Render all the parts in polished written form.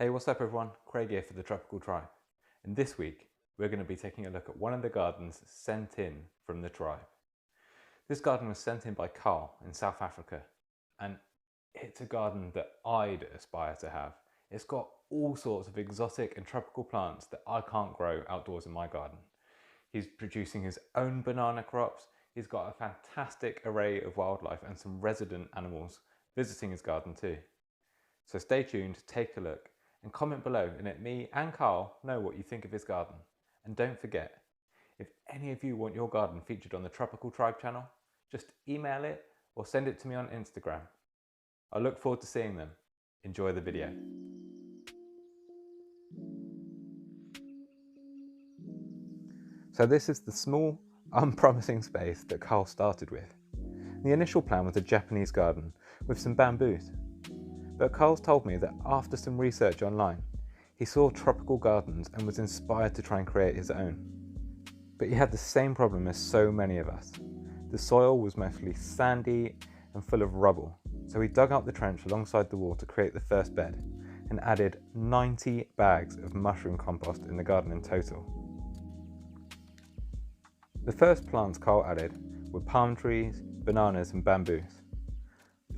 Hey, what's up everyone? Craig here for the Tropical Tribe. And this week, we're going to be taking a look at one of the gardens sent in from the tribe. This garden was sent in by Karl in South Africa, and it's a garden that I'd aspire to have. It's got all sorts of exotic and tropical plants that I can't grow outdoors in my garden. He's producing his own banana crops. He's got a fantastic array of wildlife and some resident animals visiting his garden too. So stay tuned, take a look, and comment below and let me and Karl know what you think of his garden. And don't forget, if any of you want your garden featured on the Tropical Tribe channel, just email it or send it to me on Instagram. I look forward to seeing them. Enjoy the video. So this is the small, unpromising space that Karl started with. The initial plan was a Japanese garden with some bamboos. But Karl's told me that after some research online, he saw tropical gardens and was inspired to try and create his own. But he had the same problem as so many of us. The soil was mostly sandy and full of rubble, so he dug out the trench alongside the wall to create the first bed and added 90 bags of mushroom compost in the garden in total. The first plants Karl added were palm trees, bananas and bamboos.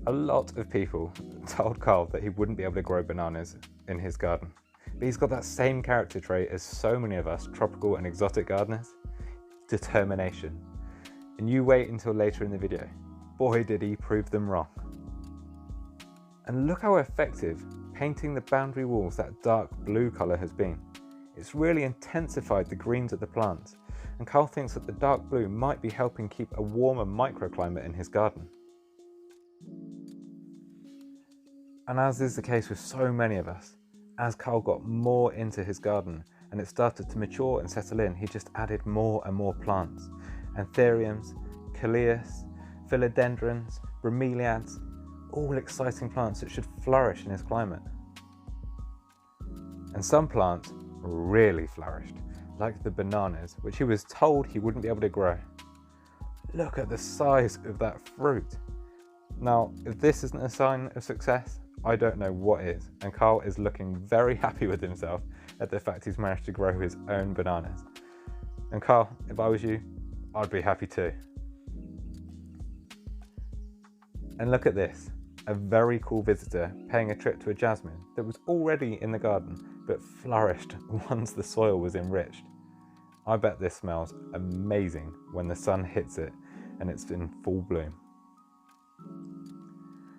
A lot of people told Karl that he wouldn't be able to grow bananas in his garden, but he's got that same character trait as so many of us tropical and exotic gardeners: determination. And you wait until later in the video. Boy, did he prove them wrong. And look how effective painting the boundary walls that dark blue colour has been. It's really intensified the greens of the plants, and Karl thinks that the dark blue might be helping keep a warmer microclimate in his garden. And as is the case with so many of us, as Karl got more into his garden and it started to mature and settle in, he just added more and more plants. Anthuriums, Callias, Philodendrons, Bromeliads, all exciting plants that should flourish in his climate. And some plants really flourished, like the bananas, which he was told he wouldn't be able to grow. Look at the size of that fruit. Now, if this isn't a sign of success, I don't know what is, and Karl is looking very happy with himself at the fact he's managed to grow his own bananas. And Karl, if I was you, I'd be happy too. And look at this, a very cool visitor paying a trip to a jasmine that was already in the garden but flourished once the soil was enriched. I bet this smells amazing when the sun hits it and it's in full bloom.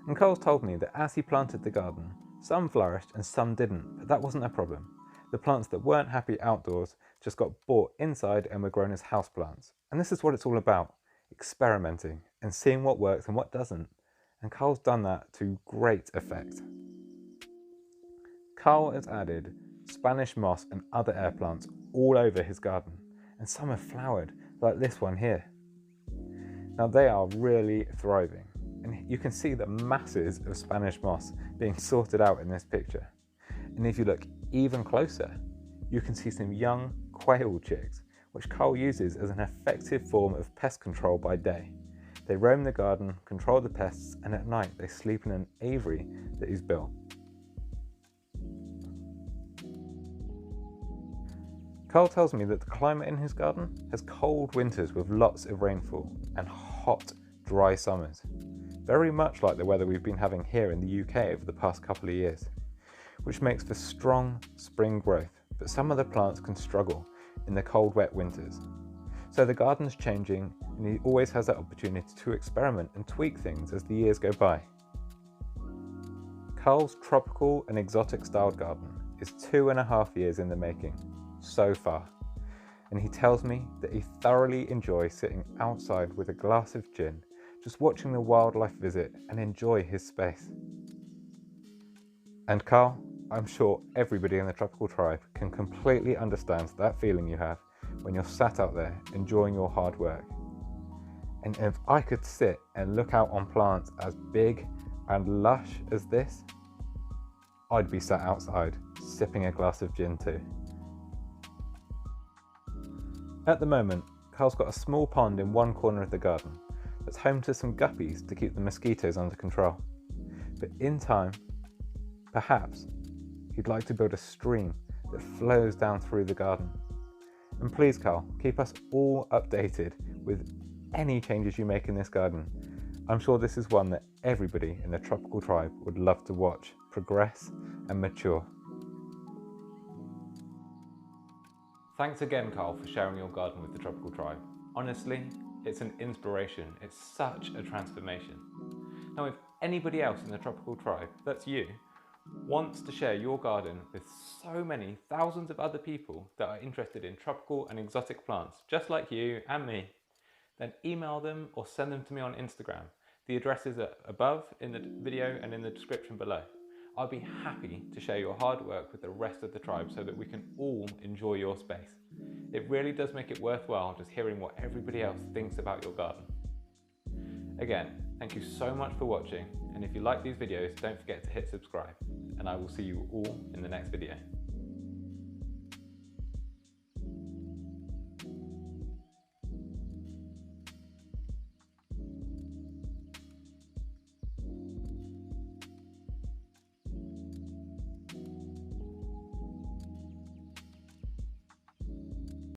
And Karl's told me that as he planted the garden, some flourished and some didn't, but that wasn't a problem. The plants that weren't happy outdoors just got bought inside and were grown as houseplants. And this is what it's all about, experimenting and seeing what works and what doesn't. And Karl's done that to great effect. Karl has added Spanish moss and other air plants all over his garden, and some have flowered, like this one here. Now they are really thriving. And you can see the masses of Spanish moss being sorted out in this picture. And if you look even closer, you can see some young quail chicks, which Karl uses as an effective form of pest control by day. They roam the garden, control the pests, and at night they sleep in an aviary that he's built. Karl tells me that the climate in his garden has cold winters with lots of rainfall and hot, dry summers. Very much like the weather we've been having here in the UK over the past couple of years, which makes for strong spring growth, but some of the plants can struggle in the cold, wet winters. So the garden's changing, and he always has that opportunity to experiment and tweak things as the years go by. Karl's tropical and exotic styled garden is 2.5 years in the making so far, and he tells me that he thoroughly enjoys sitting outside with a glass of gin, just watching the wildlife visit and enjoy his space. And Karl, I'm sure everybody in the Tropical Tribe can completely understand that feeling you have when you're sat out there enjoying your hard work. And if I could sit and look out on plants as big and lush as this, I'd be sat outside sipping a glass of gin too. At the moment, Karl's got a small pond in one corner of the garden that's home to some guppies to keep the mosquitoes under control. But in time, perhaps, he'd like to build a stream that flows down through the garden. And please, Karl, keep us all updated with any changes you make in this garden. I'm sure this is one that everybody in the tropical tribe would love to watch progress and mature. Thanks again, Karl, for sharing your garden with the tropical tribe. Honestly, it's an inspiration. It's such a transformation. Now, if anybody else in the tropical tribe, that's you, wants to share your garden with so many thousands of other people that are interested in tropical and exotic plants, just like you and me, then email them or send them to me on Instagram. The addresses are above in the video and in the description below. I'll be happy to share your hard work with the rest of the tribe so that we can all enjoy your space. It really does make it worthwhile just hearing what everybody else thinks about your garden. Again, thank you so much for watching, and if you like these videos, don't forget to hit subscribe, and I will see you all in the next video.